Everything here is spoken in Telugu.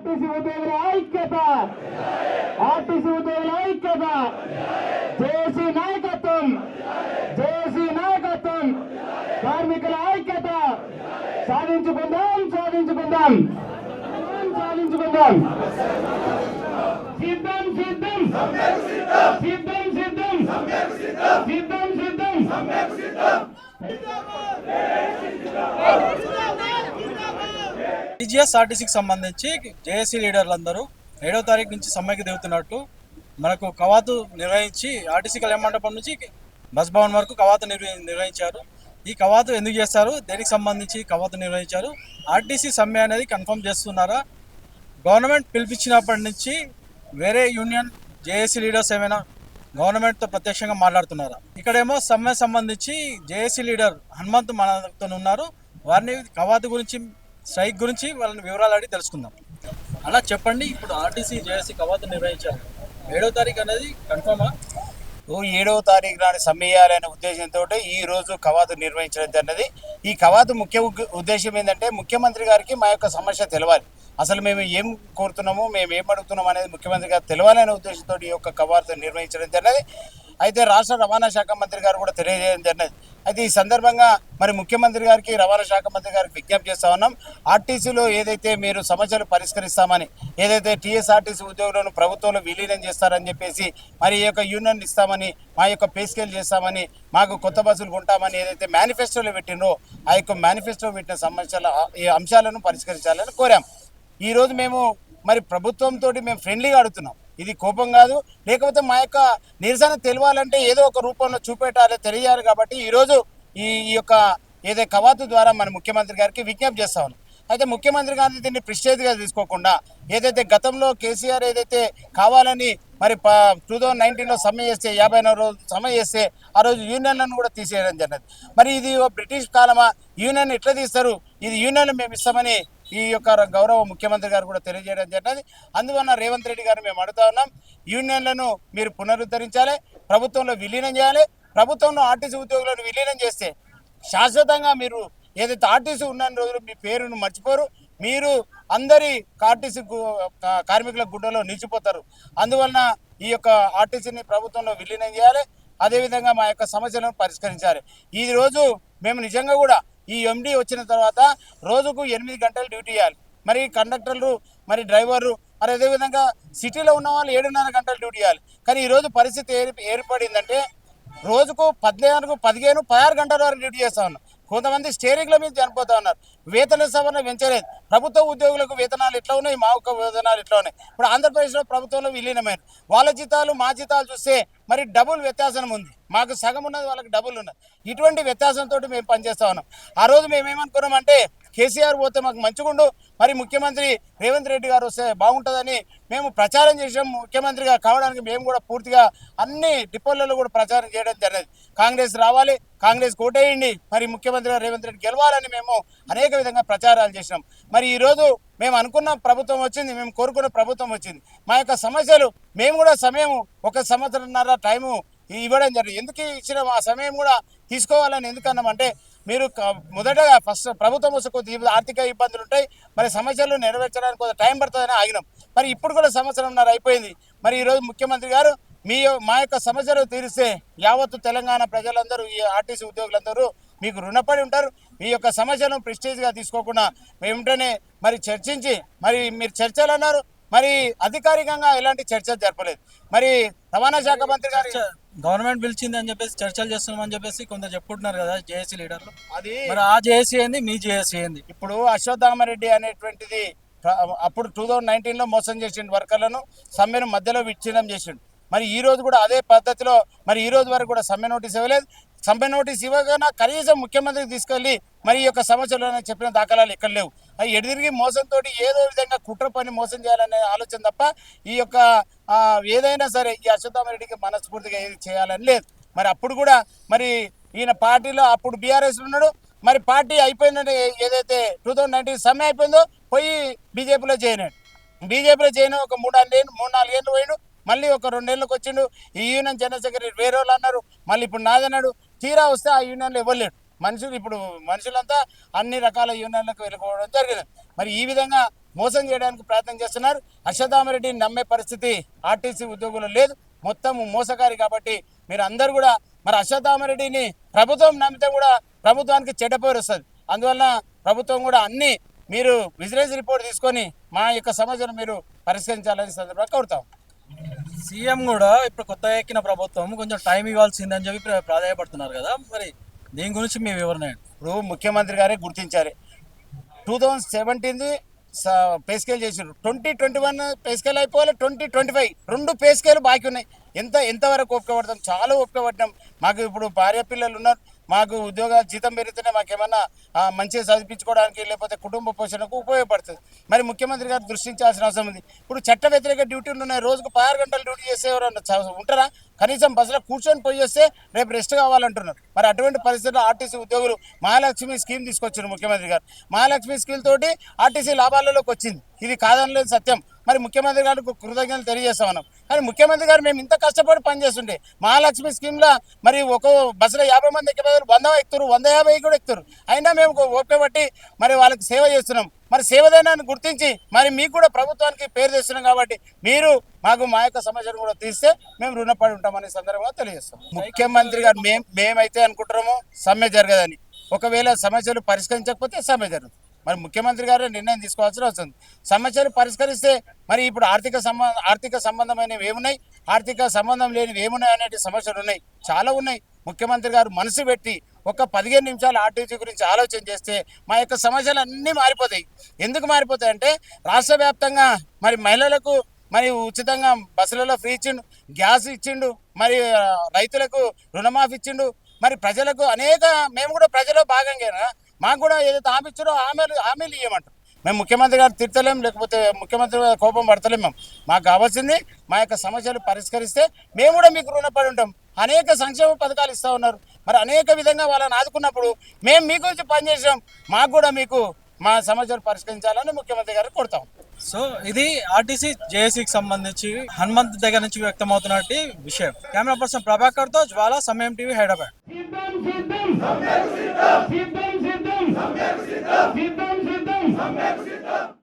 ఆర్టీసీ ఉద్యోగుల ఐక్యత, ఆర్టీసీ ఉద్యోగుల ఐక్యత, జేఏసీ నాయకత్వం, జేఏసీ నాయకత్వం, కార్మికుల ఐక్యత, సాధించుకుందాం సాధించుకుందాం సాధించుకుందాం. సిద్ధం సిద్ధం సిద్ధం సిద్ధం సిద్ధం సిద్ధం. టీజీఎస్ఆర్టీసీకి సంబంధించి జేఏసీ లీడర్లందరూ 7వ తారీఖు నుంచి సమ్మెకి దిగుతున్నట్టు మనకు కవాతు నిర్వహించి ఆర్టీసీ కళ్యాణ మండపం నుంచి బస్ భవన్ వరకు కవాతు నిర్వహించారు. ఈ కవాతు ఎందుకు చేస్తారు, దేనికి సంబంధించి కవాతు నిర్వహించారు, ఆర్టీసీ సమ్మె అనేది కన్ఫర్మ్ చేస్తున్నారా, గవర్నమెంట్ పిలిపించినప్పటి నుంచి వేరే యూనియన్ జేఏసీ లీడర్స్ ఏమైనా గవర్నమెంట్తో ప్రత్యక్షంగా మాట్లాడుతున్నారా? ఇక్కడేమో సమ్మె సంబంధించి జేఏసీ లీడర్ హనుమంత్ మనతో ఉన్నారు. వారిని కవాతు గురించి, స్ట్రైక్ గురించి వాళ్ళని వివరాలు అడిగి తెలుసుకుందాం. అలా చెప్పండి, ఇప్పుడు ఆర్టీసీ జేఏసీ కవాతు నిర్వహించారు, 7వ తారీఖు అనేది కన్ఫర్మా? 7వ తారీఖు నాడు సమ్మె చేయాలనే ఉద్దేశంతో ఈ రోజు కవాతు నిర్వహించడం అన్నది. ఈ కవాతు ముఖ్య ఉద్దేశం ఏంటంటే ముఖ్యమంత్రి గారికి మా యొక్క సమస్య తెలవాలి, అసలు మేము ఏం కోరుతున్నాము, మేము ఏం అడుగుతున్నాము అనేది ముఖ్యమంత్రి గారు తెలవాలనే ఉద్దేశంతో ఈ యొక్క కవాతు నిర్వహించడం జరిగినది. అయితే రాష్ట్ర రవాణా శాఖ మంత్రి గారు కూడా తెలియజేయడం జరిగినది. అయితే ఈ సందర్భంగా మరి ముఖ్యమంత్రి గారికి, రవాణా శాఖ మంత్రి గారికి విజ్ఞప్తి చేస్తా ఉన్నాం. ఆర్టీసీలో ఏదైతే మీరు సమస్యలు పరిష్కరిస్తామని, ఏదైతే టీఎస్ఆర్టీసీ ఉద్యోగులను ప్రభుత్వంలో విలీనం చేస్తారని చెప్పేసి, మరి ఈ యొక్క యూనియన్ ఇస్తామని, మా యొక్క పే స్కేల్ చేస్తామని, మాకు కొత్త బస్సులు కొంటామని ఏదైతే మేనిఫెస్టోలో పెట్టినో ఆ యొక్క మేనిఫెస్టో పెట్టిన సమస్యల ఈ అంశాలను పరిష్కరించాలని కోరాం. ఈరోజు మేము మరి ప్రభుత్వంతో మేము ఫ్రెండ్లీగా అడుగుతున్నాం, ఇది కోపం కాదు, లేకపోతే మా యొక్క నిరసన తెలవాలంటే ఏదో ఒక రూపంలో చూపెట్టాలి, తెలియాలి. కాబట్టి ఈరోజు ఈ యొక్క ఏదైతే కవాతు ద్వారా మన ముఖ్యమంత్రి గారికి విజ్ఞప్తి చేస్తా ఉన్నాం. అయితే ముఖ్యమంత్రి గారిని దీన్ని ప్రిస్టేజ్గా తీసుకోకుండా ఏదైతే గతంలో కేసీఆర్ ఏదైతే కావాలని మరి 2019లో సమ్మె చేస్తే, 54 రోజులు సమ్మె చేస్తే ఆ రోజు యూనియన్లను కూడా తీసేయడం జరిగింది. మరి ఇది బ్రిటిష్ కాలమా, యూనియన్ ఎట్లా తీస్తారు, ఇది యూనియన్ మేము ఇస్తామని ఈ యొక్క గౌరవ ముఖ్యమంత్రి గారు కూడా తెలియజేయడం జరిగింది. అందువల్ల రేవంత్ రెడ్డి గారు మేము అడుగుతా ఉన్నాం, యూనియన్లను మీరు పునరుద్ధరించాలి, ప్రభుత్వంలో విలీనం చేయాలి. ప్రభుత్వంలో ఆర్టీసీ ఉద్యోగులను విలీనం చేస్తే శాశ్వతంగా మీరు ఏదైతే ఆర్టీసీ ఉన్న రోజులు మీ పేరును మర్చిపోరు, మీరు అందరి ఆర్టీసీ కార్మికుల గుడ్డలో నిలిచిపోతారు. అందువలన ఈ యొక్క ఆర్టీసీని ప్రభుత్వంలో విలీనం చేయాలి, అదేవిధంగా మా యొక్క సమస్యలను పరిష్కరించాలి. ఈ రోజు మేము నిజంగా కూడా ఈ ఎండీ వచ్చిన తర్వాత రోజుకు 8 గంటలు డ్యూటీ చేయాలి. మరి కండక్టర్లు, మరి డ్రైవర్లు, మరి అదేవిధంగా సిటీలో ఉన్న వాళ్ళు 7.5 గంటలు డ్యూటీ చేయాలి. కానీ ఈరోజు పరిస్థితి ఏర్పడిందంటే రోజుకు 14, 15, 16 గంటల వరకు డ్యూటీ చేస్తూ ఉన్నాం. కొంతమంది స్టేరింగ్ల మీద చనిపోతా ఉన్నారు. వేతన సవరణ పెంచలేదు. ప్రభుత్వ ఉద్యోగులకు వేతనాలు ఎట్లా ఉన్నాయి, మా యొక్క వేతనాలు ఎట్లా ఉన్నాయి. ఇప్పుడు ఆంధ్రప్రదేశ్లో ప్రభుత్వంలో విలీనమైన వాళ్ళ జీతాలు మా జీతాలు చూస్తే మరి డబుల్ వ్యత్యాసం ఉంది. మాకు సగం ఉన్నది, వాళ్ళకి డబుల్ ఉన్నది. ఇటువంటి వ్యత్యాసంతో మేము పనిచేస్తా ఉన్నాం. ఆ రోజు మేము ఏమనుకున్నామంటే కేసీఆర్ పోతే మాకు మంచిగుండు, మరి ముఖ్యమంత్రి రేవంత్ రెడ్డి గారు వస్తే బాగుంటుందని మేము ప్రచారం చేసాం. ముఖ్యమంత్రిగా కావడానికి మేము కూడా పూర్తిగా అన్ని డిపోలలో కూడా ప్రచారం చేయడం జరిగింది. కాంగ్రెస్ రావాలి, కాంగ్రెస్ కోటేయండి, మరి ముఖ్యమంత్రిగా రేవంత్ రెడ్డి గెలవాలని మేము అనేక విధంగా ప్రచారాలు చేసినాం. మరి ఈరోజు మేము అనుకున్న ప్రభుత్వం వచ్చింది, మేము కోరుకున్న ప్రభుత్వం వచ్చింది. మా యొక్క సమస్యలు మేము కూడా సమయం 1 సంవత్సరంన్నర టైము ఇవ్వడం జరిగింది. ఎందుకు ఇచ్చిన ఆ సమయం కూడా తీసుకోవాలని ఎందుకన్నామంటే మీరు మొదటగా ఫస్ట్ ప్రభుత్వం వస్తే కొద్ది ఆర్థిక ఇబ్బందులు ఉంటాయి, మరి సమస్యలు నెరవేర్చడానికి కొంత టైం పడుతుందని ఆగినాం. మరి ఇప్పుడు కూడా 1.5 సంవత్సరం అయిపోయింది. మరి ఈరోజు ముఖ్యమంత్రి గారు మా యొక్క సమస్యలు తీరిస్తే యావత్తు తెలంగాణ ప్రజలందరూ, ఈ ఆర్టీసీ ఉద్యోగులందరూ మీకు రుణపడి ఉంటారు. మీ యొక్క సమస్యలను ప్రెస్టీజ్గా తీసుకోకుండా వెంటనే మరి చర్చించి, మరి మీరు చర్చలు అన్నారు, మరి అధికారికంగా ఎలాంటి చర్చలు జరపలేదు. మరి రవాణా శాఖ మంత్రి గారు గవర్నమెంట్ పిలిచింది అని చెప్పేసి చర్చలు చేస్తున్నామని చెప్పేసి కొందరు చెప్పుకుంటున్నారు కదా జేఏసీ లీడర్లు. అది మరి ఆ జేఏసీ ఏంది, మీ జేఏసీ ఏంది? ఇప్పుడు అశ్వత్థామరెడ్డి అనేటువంటిది అప్పుడు 2019లో మోసం చేసిండు, వర్కర్లను సమ్మెను మధ్యలో విచ్ఛిన్నం చేసిండు. మరి ఈ రోజు కూడా అదే పద్ధతిలో మరి ఈ రోజు వరకు కూడా సమ్మె నోటీస్ ఇవ్వలేదు. సమ్మె నోటీస్ ఇవ్వగానే కనీసం ముఖ్యమంత్రికి తీసుకెళ్లి మరి ఈ యొక్క సమస్యలు చెప్పిన దాఖలాలు ఎక్కడ లేవు. అవి ఎడిదిరిగి మోసంతో ఏదో విధంగా కుట్ర పని మోసం చేయాలనే ఆలోచన తప్ప ఈ యొక్క ఏదైనా సరే ఈ అశ్వత్థామరెడ్డికి మనస్ఫూర్తిగా ఏది చేయాలని లేదు. మరి అప్పుడు కూడా మరి ఈయన పార్టీలో అప్పుడు బీఆర్ఎస్ ఉన్నాడు, మరి పార్టీ అయిపోయిందంటే ఏదైతే 2019 సమ్మె అయిపోయిందో పోయి బీజేపీలో జాయిన్ అయ్యాడు. బీజేపీలో జాయిన్ ఒక 3-4 ఏళ్ళు పోయాడు. మళ్ళీ ఒక 2 ఏళ్ళకి వచ్చిండు. ఈ యూనియన్ జనరల్ సెక్రటరీ వేరే వాళ్ళు అన్నారు, మళ్ళీ ఇప్పుడు నాదన్నాడు. తీరా వస్తే ఆ యూనియన్లో ఇవ్వలేడు. మనుషులంతా అన్ని రకాల యూనియన్లకు వెళ్ళిపోవడం జరిగింది. మరి ఈ విధంగా మోసం చేయడానికి ప్రయత్నం చేస్తున్నారు. అశ్వత్థామరెడ్డిని నమ్మే పరిస్థితి ఆర్టీసీ ఉద్యోగులు లేదు, మొత్తం మోసగారి. కాబట్టి మీరు అందరూ కూడా మరి అశ్వత్థామరెడ్డిని ప్రభుత్వం నమ్మితే కూడా ప్రభుత్వానికి చెడ్డ పేరు వస్తుంది. అందువల్ల ప్రభుత్వం కూడా అన్ని మీరు విజిలెన్స్ రిపోర్ట్ తీసుకొని మా యొక్క సమస్యను మీరు పరిష్కరించాలని సందర్భంగా కోరుతాం. సీఎం కూడా ఇప్పుడు కొత్తగా ఎక్కిన ప్రభుత్వం కొంచెం టైం ఇవ్వాల్సిందని చెప్పి ప్రాధాన్యపడుతున్నారు కదా, మరి దీని గురించి మీ వివరణ ఏంటి? ఇప్పుడు ముఖ్యమంత్రి గారే గుర్తించారు. 2017 పే స్కేల్ చేసారు, 2021 పే స్కేల్ అయిపోవాలి, 2025 2 పే స్కేల్ బాకీ ఉన్నాయి. ఎంతవరకు ఒప్పుకోబడతాం? చాలా ఒప్పుకోబడ్డాం. మాకు ఇప్పుడు భార్య పిల్లలు ఉన్నారు, మాకు ఉద్యోగాలు జీతం పెరిగితేనే మాకేమన్నా మంచిగా చదివించుకోవడానికి లేకపోతే కుటుంబ పోషణకు ఉపయోగపడుతుంది. మరి ముఖ్యమంత్రి గారు దృష్టించాల్సిన అవసరం ఉంది. ఇప్పుడు చట్ట వ్యతిరేక డ్యూటీలు ఉన్నాయి, రోజుకు 16 గంటలు డ్యూటీ చేసే ఎవరన్నా ఉంటారా? కనీసం బస్సులో కూర్చొని పోయి వస్తే రేపు రెస్ట్ కావాలంటున్నారు. మరి అటువంటి పరిస్థితుల్లో ఆర్టీసీ ఉద్యోగులు మహాలక్ష్మి స్కీమ్ తీసుకొచ్చారు ముఖ్యమంత్రి గారు. మహాలక్ష్మి స్కీమ్ తోటి ఆర్టీసీ లాభాలలోకి వచ్చింది, ఇది కాదనలేదు సత్యం. మరి ముఖ్యమంత్రి గారికి కృతజ్ఞతలు తెలియజేస్తా ఉన్నాం. కానీ ముఖ్యమంత్రి గారు మేము ఇంత కష్టపడి పనిచేస్తుంటే మహాలక్ష్మి స్కీమ్లో మరి ఒక బస్సులో 50 మంది ఎక్కే బదులు 100 ఎక్కుతారు, 150 కూడా ఎక్కుతారు. అయినా మేము ఓపిక పట్టి మరి వాళ్ళకి సేవ చేస్తున్నాం. మరి సేవదైనాన్ని గుర్తించి మరి మీకు కూడా ప్రభుత్వానికి పేరు తెస్తున్నాం. కాబట్టి మీరు మాకు మా యొక్క సమస్యను కూడా తీస్తే మేము రుణపడి ఉంటామనే సందర్భంగా తెలియజేస్తాం. ముఖ్యమంత్రి గారు మేమైతే అనుకుంటున్నాము సమ్మె జరగదని, ఒకవేళ సమస్యలు పరిష్కరించకపోతే సమ్మె జరుగుతుంది. మరి ముఖ్యమంత్రి గారు నిర్ణయం తీసుకోవాల్సిన అవసరం. సమస్యలు పరిష్కరిస్తే మరి ఇప్పుడు ఆర్థిక సంబంధమైనవి ఏమున్నాయి, ఆర్థిక సంబంధం లేనివి ఏమున్నాయి అనేటి సమస్యలు ఉన్నాయి, చాలా ఉన్నాయి. ముఖ్యమంత్రి గారు మనసు పెట్టి ఒక 15 నిమిషాలు ఆర్టీసీ గురించి ఆలోచన చేస్తే మా యొక్క సమస్యలు అన్నీ మారిపోతాయి. ఎందుకు మారిపోతాయి అంటే రాష్ట్ర వ్యాప్తంగా మరి మహిళలకు మరి ఉచితంగా బస్సులలో ఫ్రీ ఇచ్చిండు, గ్యాస్ ఇచ్చిండు, మరి రైతులకు రుణమాఫీ ఇచ్చిండు, మరి ప్రజలకు మేము కూడా ప్రజల్లో భాగంగా మాకు కూడా ఏదైతే హామీ ఇచ్చారో హామీలు ఇవ్వమంటారు. మేము ముఖ్యమంత్రి గారు తిడతలేం, లేకపోతే ముఖ్యమంత్రి కోపం పడతలేం. మాకు కావాల్సింది మా యొక్క సమస్యలు పరిష్కరిస్తే మేము కూడా మీకు రుణపడి ఉంటాం. అనేక సంక్షేమ పథకాలు ఇస్తూ ఉన్నారు, మరి అనేక విధంగా వాళ్ళని ఆదుకున్నప్పుడు మేము మీ గురించి పనిచేసాం, మాకు కూడా మీకు మా సమస్యలు పరిష్కరించాలని ముఖ్యమంత్రి గారు కోరుతాం. సో ఇది ఆర్టీసీ జేఏసీకి సంబంధించి హనుమంత్ దగ్గర నుంచి వ్యక్తమవుతున్నట్టు విషయం. కెమెరా పర్సన్ ప్రభాకర్ తో జ్వాల, సమయం టీవీ, హైదరాబాద్. సిద్ధం సిద్ధం సిద్ధం సిద్ధం సిద్ధం సిద్ధం సిద్ధం సిద్ధం